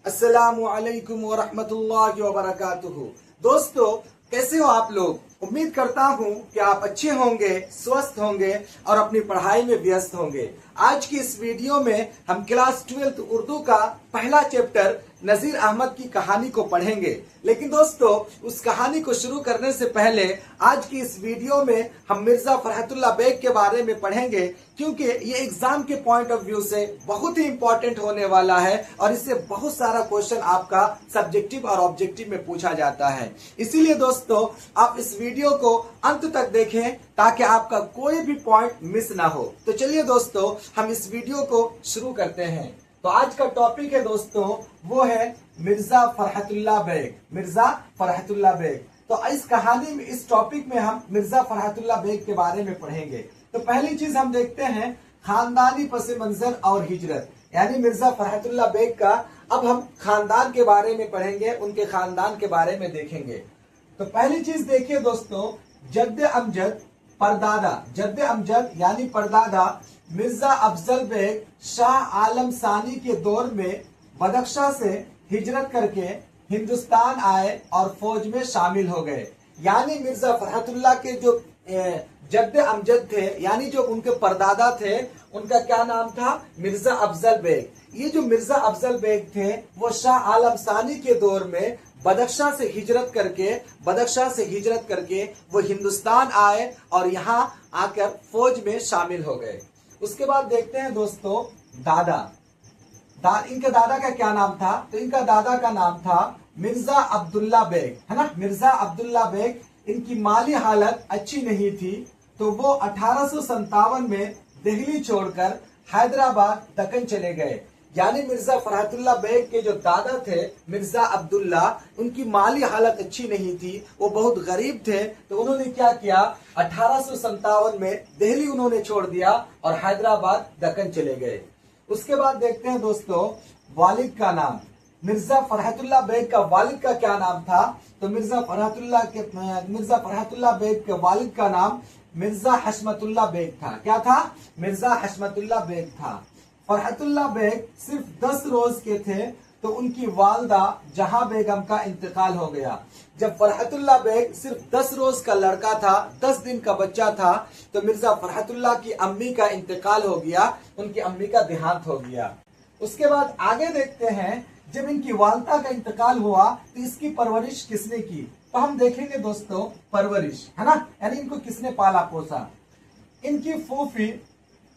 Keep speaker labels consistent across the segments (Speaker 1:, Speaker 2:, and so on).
Speaker 1: अस्सलामु अलैकुम व रहमतुल्लाहि व बरकातुहू। दोस्तों, कैसे हो आप लोग? उम्मीद करता हूँ कि आप अच्छे होंगे, स्वस्थ होंगे और अपनी पढ़ाई में व्यस्त होंगे। आज की इस वीडियो में हम क्लास 12 उर्दू का पहला चैप्टर नजीर अहमद की कहानी को पढ़ेंगे। लेकिन दोस्तों, उस कहानी को शुरू करने से पहले आज की इस वीडियो में हम मिर्जा फरहतुल्लाह बेग के बारे में पढ़ेंगे, क्योंकि ये एग्जाम के पॉइंट ऑफ व्यू से बहुत ही इंपॉर्टेंट होने वाला है और इससे बहुत सारा क्वेश्चन आपका सब्जेक्टिव और ऑब्जेक्टिव में पूछा जाता है। इसीलिए दोस्तों, आप इस वीडियो को अंत तक देखें ताकि आपका कोई भी पॉइंट मिस ना हो। तो चलिए दोस्तों, हम इस वीडियो को शुरू करते हैं। तो आज का टॉपिक है दोस्तों, वो है मिर्जा फरहतुल्लाह बेग। मिर्जा फरहतुल्लाह बेग। तो इस कहानी में, इस टॉपिक में हम मिर्जा फरहतुल्लाह बेग के बारे में पढ़ेंगे। तो पहली चीज हम देखते हैं खानदानी पस मंजर और हिजरत, यानी मिर्जा फरहतुल्लाह बेग का। अब हम खानदान के बारे में पढ़ेंगे, उनके खानदान के बारे में देखेंगे। तो पहली चीज देखिए दोस्तों, जद्द अमजद परदादा, जद्द अमजद यानी परदादा मिर्जा अफजल बेग शाह आलम सानी के दौर में बदख्शा से हिजरत करके हिंदुस्तान आए और फौज में शामिल हो गए। यानी मिर्जा फरहतुल्लाह के जो जद्द अमजद थे, यानी जो उनके परदादा थे, उनका क्या नाम था? मिर्जा अफजल बेग। ये जो मिर्जा अफजल बेग थे, वो शाह आलम सानी के दौर में बदख्शा से हिजरत करके वो हिंदुस्तान आए और यहाँ आकर फौज में शामिल हो गए। उसके बाद देखते हैं दोस्तों इनके दादा का क्या नाम था? तो इनका दादा का नाम था मिर्जा अब्दुल्ला बेग, है ना, मिर्जा अब्दुल्ला बेग। इनकी माली हालत अच्छी नहीं थी, तो वो 1857 में दिल्ली छोड़कर हैदराबाद दक्कन चले गए। यानी मिर्जा फरहतुल्लाह बेग के जो दादा थे मिर्जा अब्दुल्ला, उनकी माली हालत अच्छी नहीं थी, वो बहुत गरीब थे। तो उन्होंने क्या किया, 1857 में दिल्ली उन्होंने छोड़ दिया और हैदराबाद दक्कन चले गए। उसके बाद देखते हैं दोस्तों वालिद का नाम। मिर्जा फरहतुल्लाह बेग का वालिद का क्या नाम था? तो मिर्जा फरहतुल्लाह बेग के वालिद का नाम मिर्जा हशमतुल्लाह बेग था। क्या था? मिर्जा हशमतुल्लाह बेग था। फरहतुल्लाह बेग सिर्फ 10 रोज के थे तो उनकी वालदा जहां बेगम का इंतकाल हो गया। जब फरहतुल्लाह बेग सिर्फ 10 रोज का लड़का था, 10 दिन का बच्चा था, तो मिर्जा फरहतुल्लाह की अम्मी का इंतकाल हो गया, उनकी अम्मी का देहांत हो गया। उसके बाद आगे देखते हैं, जब इनकी वालदा का इंतकाल हुआ तो इसकी परवरिश किसने की? तो हम देखेंगे दोस्तों परवरिश, है ना, यानी इनको किसने पाला पोसा? इनकी फूफी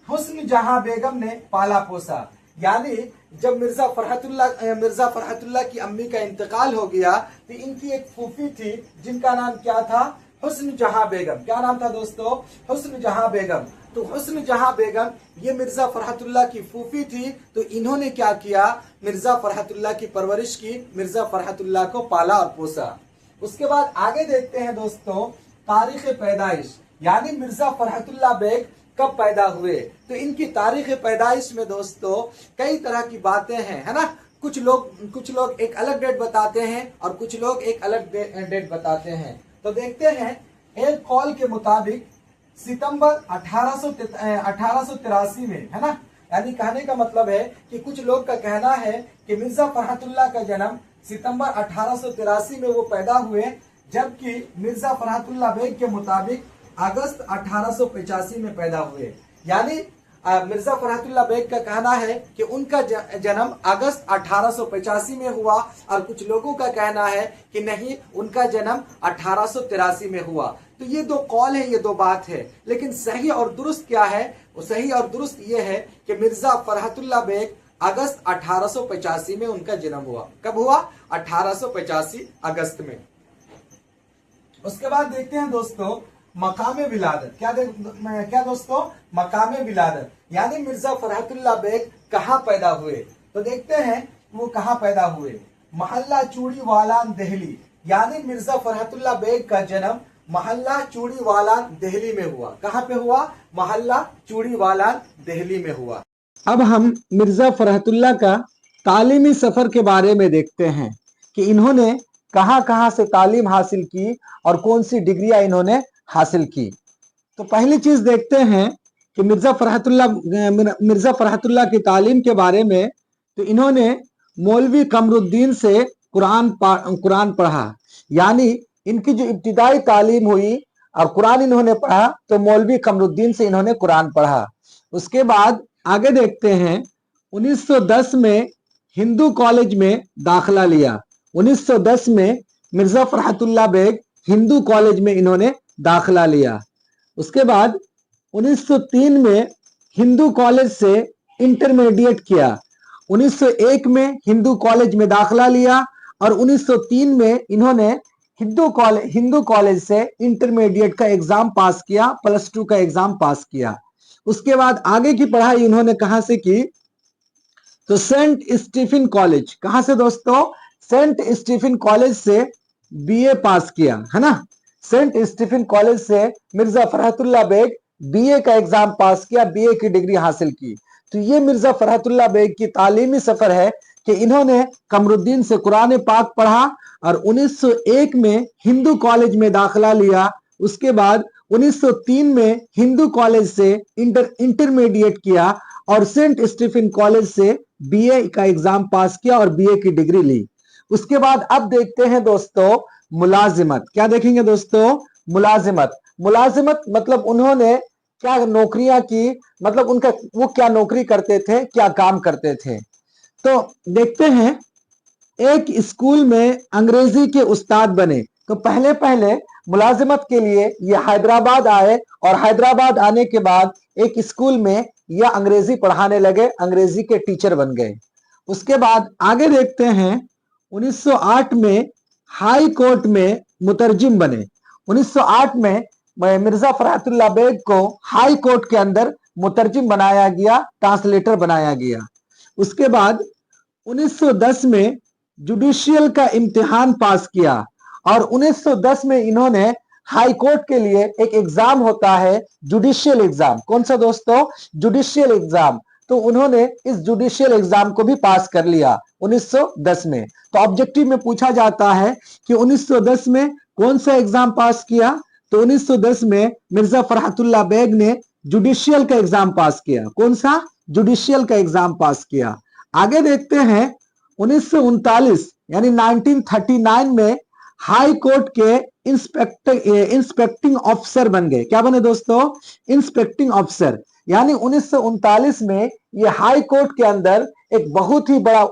Speaker 1: हुस्न जहां बेगम ने पाला पोसा। यानी जब मिर्जा फरहतुल्लाह की अम्मी का इंतकाल हो गया तो इनकी एक फूफी थी जिनका नाम क्या था? हुस्न जहां बेगम। क्या नाम था दोस्तों? हुस्न जहां बेगम। तो हुस्न जहां बेगम ये मिर्जा फरहतुल्लाह की फूफी थी। तो इन्होंने क्या किया? मिर्जा फरहतुल्लाह की परवरिश की, मिर्जा फरहतुल्लाह को पाला और पोसा। उसके बाद आगे देखते हैं दोस्तों तारीख पैदाइश, यानी मिर्जा फरहतुल्लाह बेग कब पैदा हुए। तो इनकी तारीख पैदाइश में दोस्तों कई तरह की बातें हैं, है ना। कुछ लोग एक अलग डेट बताते हैं और कुछ लोग एक अलग डेट बताते हैं। तो देखते हैं, एक कॉल के मुताबिक सितंबर 1883 में, है ना, यानी कहने का मतलब है कि कुछ लोग का कहना है कि मिर्जा फरहतुल्लाह का जन्म सितंबर 1883 में वो पैदा हुए, जबकि मिर्जा फरहतुल्लाह बेग के मुताबिक अगस्त 1885 में पैदा हुए। यानी मिर्जा फरहतुल्लाह बेग का कहना है कि उनका जन्म अगस्त 1885 में हुआ और कुछ लोगों का कहना है कि नहीं, उनका जन्म 1883 में हुआ। तो ये दो कौल है, ये दो बात है। लेकिन सही और दुरुस्त क्या है? वो सही और दुरुस्त ये है कि मिर्जा फरहतुल्लाह बेग अगस्त 1885 में उनका जन्म हुआ। कब हुआ? 1885 अगस्त में। उसके बाद देखते हैं दोस्तों मकाम विलादत। क्या दोस्तों? मकाम विलादत, यानी मिर्जा फरहतुल्लाह बेग कहाँ पैदा हुए। तो देखते हैं वो कहाँ पैदा हुए। मोहल्ला चूड़ी वालान दिल्ली, यानी मिर्जा फरहतुल्लाह बेग का जन्म मोहल्ला चूड़ी वालान दिल्ली में हुआ। कहाँ पे हुआ? मोहल्ला चूड़ी वालान दिल्ली में हुआ। अब हम मिर्जा फरहतुल्लाह का तालीमी सफर के बारे में देखते हैं कि इन्होंने कहाँ कहाँ से तालीम हासिल की और कौन सी डिग्रियां इन्होंने हासिल की। तो पहली चीज देखते हैं कि मिर्जा फरहतुल्लाह की तालीम के बारे में। तो इन्होंने
Speaker 2: मौलवी कमरुद्दीन से कुरान पढ़ा। यानी इनकी जो इब्तिदाई तालीम हुई और कुरान इन्होंने पढ़ा तो मौलवी कमरुद्दीन से इन्होंने कुरान पढ़ा। उसके बाद आगे देखते हैं, 1910 में हिंदू कॉलेज में दाखिला लिया। 1910 में मिर्जा फरहतुल्लाह बेग हिंदू कॉलेज में इन्होंने दाखिला लिया। उसके बाद 1903 में हिंदू कॉलेज से इंटरमीडिएट किया। 1901 में हिंदू कॉलेज में दाखिला लिया और 1903 में इन्होंने हिंदू कॉलेज से इंटरमीडिएट का एग्जाम पास किया, +2 का एग्जाम पास किया। उसके बाद आगे की पढ़ाई इन्होंने कहां से की? तो सेंट स्टीफन कॉलेज। कहां से दोस्तों? सेंट स्टीफन कॉलेज से बीए पास किया, है ना। सेंट स्टीफन कॉलेज से मिर्जा फरहतुल्लाह बेग बीए का एग्जाम पास किया, बीए की डिग्री हासिल की। तो ये मिर्जा फरहतुल्लाह बेग की तालीमी सफर है कि इन्होंने कमरुद्दीन से कुरान पाक पढ़ा और 1901 में हिंदू कॉलेज में दाखिला लिया। उसके बाद 1903 में हिंदू कॉलेज से इंटरमीडिएट किया और सेंट स्टीफन कॉलेज से बीए का एग्जाम पास किया और बीए की डिग्री ली। उसके बाद अब देखते हैं दोस्तों मुलाजिमत। क्या देखेंगे दोस्तों? मुलाजिमत मतलब उन्होंने क्या नौकरियां की, मतलब उनका वो क्या नौकरी करते थे, क्या काम करते थे। तो देखते हैं, एक स्कूल में अंग्रेजी के उस्ताद बने। तो पहले पहले मुलाजिमत के लिए ये हैदराबाद आए और हैदराबाद आने के बाद एक स्कूल में यह अंग्रेजी पढ़ाने लगे, अंग्रेजी के टीचर बन गए। उसके बाद आगे देखते हैं, 1908 में हाई कोर्ट में मुतरजिम बने। 1908 में मिर्जा फरहतुल्लाह बेग को हाई कोर्ट के अंदर मुतरजिम बनाया गया, ट्रांसलेटर बनाया गया। उसके बाद 1910 में जुडिशियल का इम्तिहान पास किया और 1910 में इन्होंने हाई कोर्ट के लिए एक एग्जाम होता है, जुडिशियल एग्जाम। कौन सा दोस्तों? Judicial exam. तो उन्होंने इस जुडिशियल एग्जाम को भी पास कर लिया 1910 में। तो ऑब्जेक्टिव में पूछा जाता है कि 1910 में कौन सा एग्जाम पास किया? तो 1910 में मिर्जा फरहतुल्लाह बेग ने जुडिशियल का एग्जाम पास किया। कौन सा? जुडिशियल का एग्जाम पास किया। आगे देखते हैं, 1939 यानी 1939 में हाई कोर्ट के इंस्पेक्टिंग ऑफिसर बन गए। क्या बने दोस्तों? Inspecting officer. यानी 1939 में ये हाई कोर्ट के अंदर एक बहुत ही बड़ा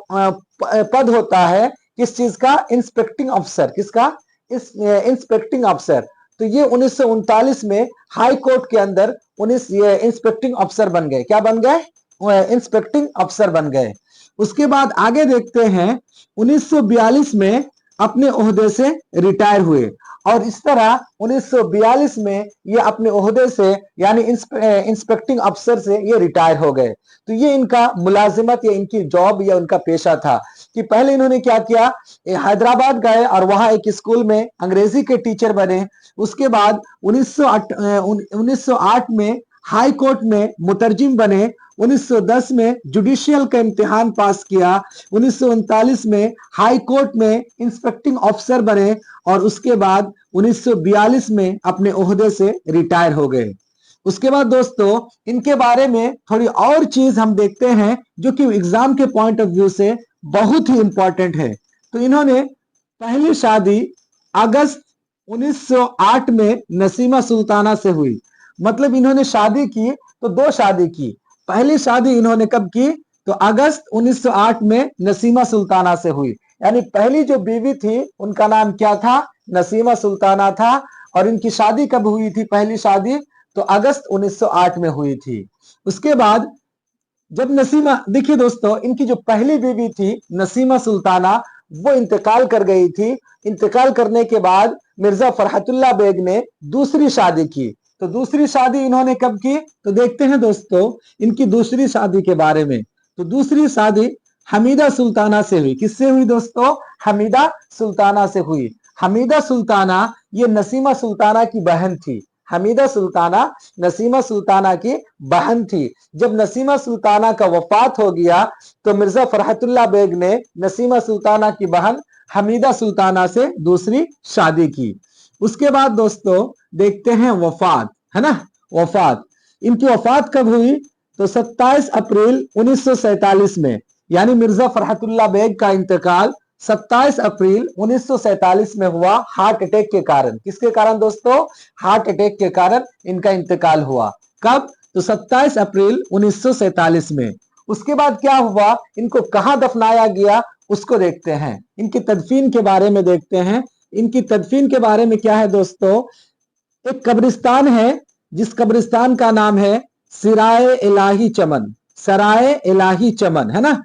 Speaker 2: पद होता है, किस चीज का? Inspecting officer. किसका? Inspecting officer. तो ये 1939 में हाई कोर्ट के अंदर ये इंस्पेक्टिंग ऑफिसर बन गए। क्या बन गए? इंस्पेक्टिंग ऑफिसर बन गए। उसके बाद आगे देखते हैं, 1942 में अपने ओहदे से रिटायर हुए और इस तरह 1942 में ये अपने ओहदे से यानी इंस्पेक्टिंग अफसर से ये रिटायर हो गए। तो ये इनका मुलाजिमत या इनकी जॉब या उनका पेशा था कि पहले इन्होंने क्या किया, हैदराबाद गए और वहां एक स्कूल में अंग्रेजी के टीचर बने। उसके बाद 1908 में हाई कोर्ट में मुतरजिम बने। 1910 में जुडिशियल का इम्तिहान पास किया। 1939 में हाई कोर्ट में इंस्पेक्टिंग ऑफिसर बने और उसके बाद 1942 में अपने ओहदे से रिटायर हो गए। उसके बाद दोस्तों इनके बारे में थोड़ी और चीज हम देखते हैं जो कि एग्जाम के पॉइंट ऑफ व्यू से बहुत ही इंपॉर्टेंट है। तो इन्होंने पहली शादी अगस्त 1908 में नसीमा सुल्ताना से हुई। मतलब इन्होंने शादी की तो 2 शादी की। पहली शादी इन्होंने कब की? तो अगस्त 1908 में नसीमा सुल्ताना से हुई। यानी पहली जो बीवी थी उनका नाम क्या था? नसीमा सुल्ताना था। और इनकी शादी कब हुई थी? पहली शादी तो अगस्त 1908 में हुई थी। उसके बाद जब नसीमा, देखिए दोस्तों, इनकी जो पहली बीवी थी नसीमा सुल्ताना, वो इंतकाल कर गई थी। इंतकाल करने के बाद मिर्जा फरहतुल्लाह बेग ने दूसरी शादी की। तो दूसरी शादी इन्होंने कब की? तो देखते हैं दोस्तों इनकी दूसरी शादी के बारे में। तो दूसरी शादी हमीदा सुल्ताना से हुई। किससे हुई दोस्तों? हमीदा सुल्ताना से हुई। हमीदा सुल्ताना ये नसीमा सुल्ताना की बहन थी। हमीदा सुल्ताना नसीमा सुल्ताना की बहन थी। जब नसीमा सुल्ताना का वफात हो गया तो मिर्जा फरहतुल्लाह बेग ने नसीमा सुल्ताना की बहन हमीदा सुल्ताना से दूसरी शादी की। उसके बाद दोस्तों देखते हैं वफात, है ना। वफात, इनकी वफात कब हुई? तो 27 अप्रैल 1947 में। यानी मिर्जा फरहतुल्लाह बेग का इंतकाल 27 अप्रैल 1947 में हुआ, हार्ट अटैक के कारण। किसके कारण दोस्तों? हार्ट अटैक के कारण इनका इंतकाल हुआ। कब? तो 27 अप्रैल 1947 में। उसके बाद क्या हुआ, इनको कहां दफनाया गया उसको देखते हैं। इनकी तदफीन के बारे में देखते हैं। इनकी तदफीन के बारे में क्या है दोस्तों, एक कब्रिस्तान है जिस कब्रिस्तान का नाम है सिराए इलाही चमन, सराय इलाही चमन, है ना,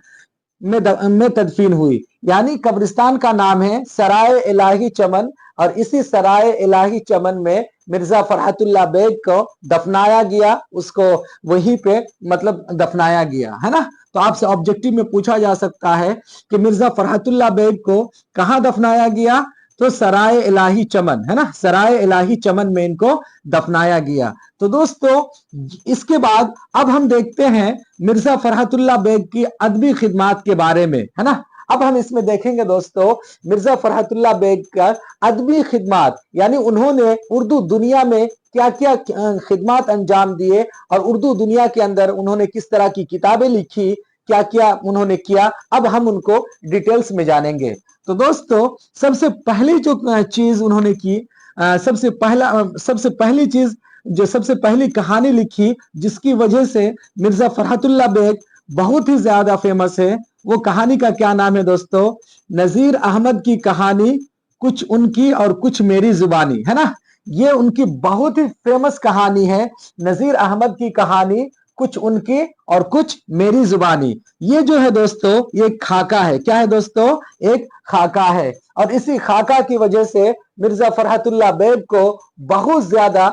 Speaker 2: में तदफीन हुई। यानी कब्रिस्तान का नाम है सराय इलाही चमन, और इसी सराय इलाही चमन में मिर्जा फरहतुल्लाह बेग को दफनाया गया। उसको वहीं पे मतलब दफनाया गया, है ना। तो आपसे ऑब्जेक्टिव में पूछा जा सकता है कि मिर्जा फरहतुल्लाह बेग को कहां दफनाया गया, तो सराय इलाही चमन, है ना, सराय इलाही चमन में इनको दफनाया गया। तो दोस्तों इसके बाद अब हम देखते हैं मिर्जा फरहतुल्लाह बेग की अदबी खिदमात के बारे में, है ना। अब हम इसमें देखेंगे दोस्तों मिर्जा फरहतुल्लाह बेग का अदबी खिदमात, यानी उन्होंने उर्दू दुनिया में क्या क्या खिदमात अंजाम दिए और उर्दू दुनिया के अंदर उन्होंने किस तरह की किताबें लिखी, क्या क्या उन्होंने किया, अब हम उनको डिटेल्स में जानेंगे। तो दोस्तों सबसे पहली जो चीज उन्होंने की, सबसे पहली चीज जो सबसे पहली कहानी लिखी जिसकी वजह से मिर्जा फरहतुल्लाह बेग बहुत ही ज्यादा फेमस है, वो कहानी का क्या नाम है दोस्तों, नजीर अहमद की कहानी, कुछ उनकी और कुछ मेरी जुबानी, है ना। ये उनकी बहुत ही फेमस कहानी है, नजीर अहमद की कहानी, कुछ उनकी और कुछ मेरी जुबानी। ये जो है दोस्तों ये खाका है। क्या है दोस्तों? एक खाका है। और इसी खाका की वजह से मिर्जा फरहतुल्लाह बेग को बहुत ज्यादा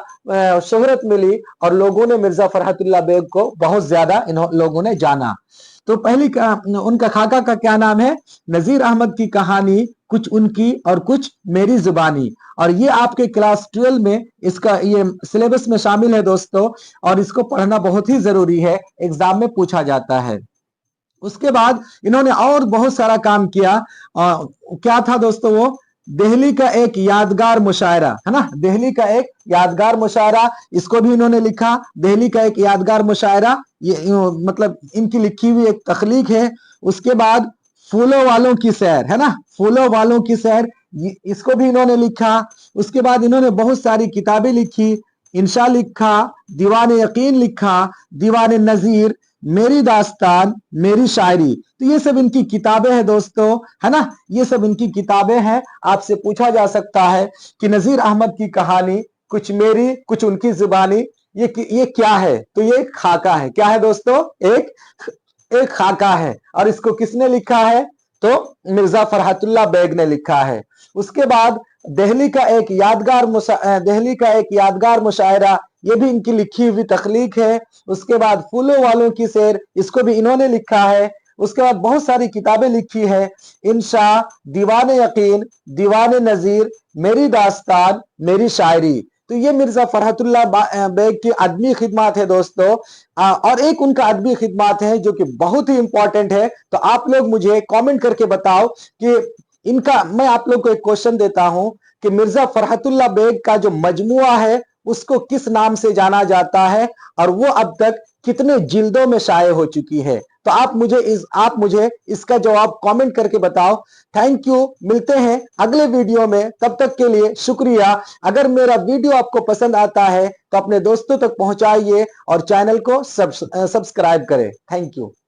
Speaker 2: शोहरत मिली और लोगों ने मिर्जा फरहतुल्लाह बेग को बहुत ज्यादा इन लोगों ने जाना। तो पहली उनका खाका का क्या नाम है, नजीर अहमद की कहानी, कुछ उनकी और कुछ मेरी जुबानी। और ये आपके क्लास 12 में इसका ये सिलेबस में शामिल है दोस्तों, और इसको पढ़ना बहुत ही जरूरी है, एग्जाम में पूछा जाता है। उसके बाद इन्होंने और बहुत सारा काम किया। क्या था दोस्तों वो, दिल्ली का एक यादगार मुशायरा, है ना, दिल्ली का एक यादगार मुशायरा, इसको भी इन्होंने लिखा, दिल्ली का एक यादगार मुशायरा, ये मतलब इनकी लिखी हुई एक तखलीक है। उसके बाद फूलों वालों की सैर, है ना, फूलों वालों की सैर, इसको भी इन्होंने लिखा। उसके बाद इन्होंने बहुत सारी किताबें लिखी, इंशा लिखा, दीवान यकीन लिखा, दीवान नजीर, मेरी दास्तान, मेरी शायरी। तो ये सब इनकी किताबें हैं दोस्तों, है ना, ये सब इनकी किताबें हैं। आपसे पूछा जा सकता है कि नजीर अहमद की कहानी, कुछ मेरी कुछ उनकी जुबानी, ये क्या है, तो ये एक खाका है। क्या है दोस्तों? एक खाका है। और इसको किसने लिखा है, तो मिर्जा फरहतुल्लाह बेग ने लिखा है। उसके बाद दिल्ली का एक यादगार मुशायरा, ये भी इनकी लिखी हुई तखलीक है। उसके बाद फूलों वालों की सैर, इसको भी इन्होंने लिखा है। उसके बाद बहुत सारी किताबें लिखी है, इंशा, दीवान यकीन, दीवान नजीर, मेरी दास्तान, मेरी शायरी। तो ये मिर्जा फरहतुल्लाह बेग की अदबी खिदमत है दोस्तों। और एक उनका अदबी खिदमत है जो कि बहुत ही इंपॉर्टेंट है। तो आप लोग मुझे कमेंट करके बताओ कि इनका, मैं आप लोग को एक क्वेश्चन देता हूं कि मिर्जा फरहतुल्लाह बेग का जो मजमुआ है उसको किस नाम से जाना जाता है और वो अब तक कितने जिल्दों में शाये हो चुकी है। तो आप मुझे इसका जवाब कमेंट करके बताओ। थैंक यू, मिलते हैं अगले वीडियो में, तब तक के लिए शुक्रिया। अगर मेरा वीडियो आपको पसंद आता है तो अपने दोस्तों तक पहुंचाइए और चैनल को सब्सक्राइब करें। Thank you.